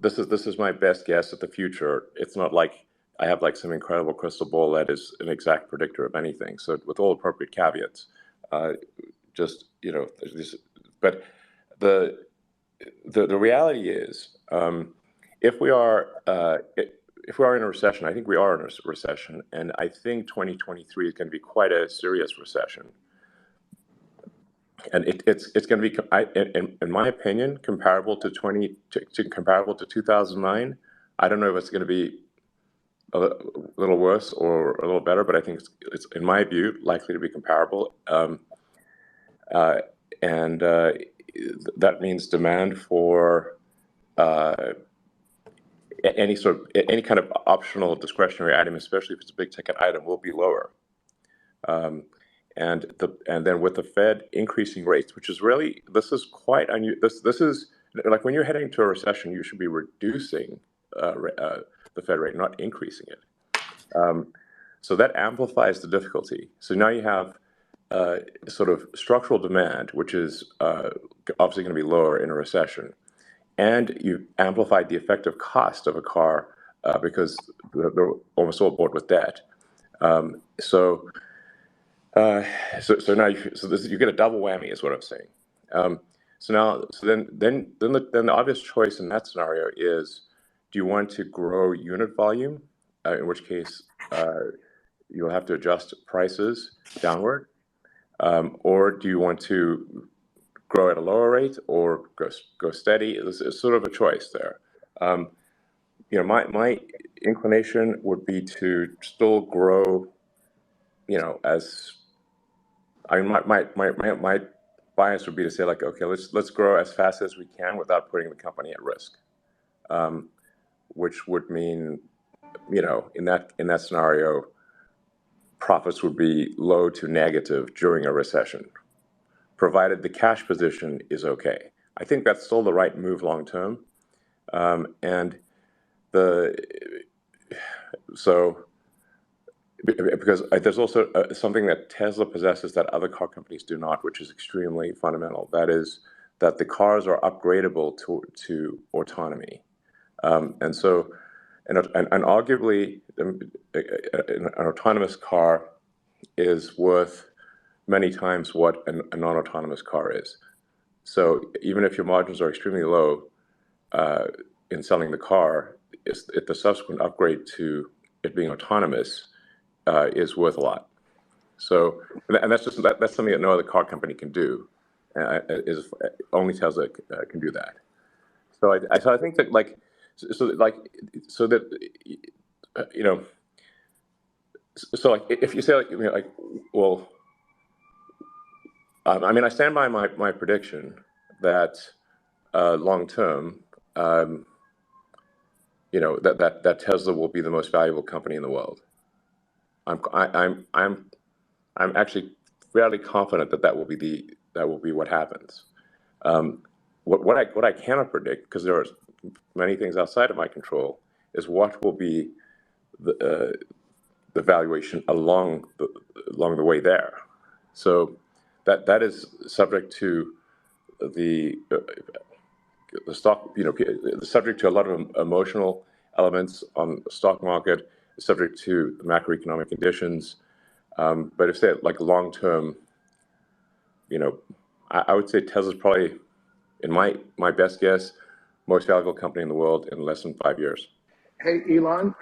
this is my best guess at the future. It's not like I have like some incredible crystal ball that is an exact predictor of anything. So with all appropriate caveats, just but the the reality is, if we are in a recession, I think we are in a recession, and I think 2023 is going to be quite a serious recession. And it's going to be, in my opinion, comparable to 2009. I don't know if it's going to be a little worse or a little better, but I think it's in my view likely to be comparable. And that means demand for any kind of optional discretionary item, especially if it's a big ticket item, will be lower. And then with the Fed increasing rates, which is really, this is quite unusual. This is like when you're heading to a recession, you should be reducing the Fed rate, not increasing it. So that amplifies the difficulty. So now you have sort of structural demand, which is obviously going to be lower in a recession, and you amplified the effective cost of a car because they're almost all bought with debt. So now you get a double whammy, is what I'm saying. So then the obvious choice in that scenario is: do you want to grow unit volume, in which case you'll have to adjust prices downward, or do you want to grow at a lower rate or go steady? It's sort of a choice there. My inclination would be to still grow. My bias would be to say, like, okay, let's grow as fast as we can without putting the company at risk, which would mean, in that scenario, profits would be low to negative during a recession, provided the cash position is okay. I think that's still the right move long term, because there's also something that Tesla possesses that other car companies do not, which is extremely fundamental. That is that the cars are upgradable to autonomy, and arguably an autonomous car is worth many times what a non-autonomous car is. So even if your margins are extremely low in selling the car, the subsequent upgrade to it being autonomous is worth a lot. So, and that's something that no other car company can do. Only Tesla can do that. So I think that if you say well, I stand by my prediction that long term, that Tesla will be the most valuable company in the world. I'm actually fairly confident that will be what happens. What I cannot predict, because there are many things outside of my control, is what will be the valuation along the way there. So that is subject to the stock, subject to a lot of emotional elements on the stock market, subject to macroeconomic conditions. But if say like long term, I would say Tesla's probably, in my best guess, most valuable company in the world in less than 5 years. Hey, Elon,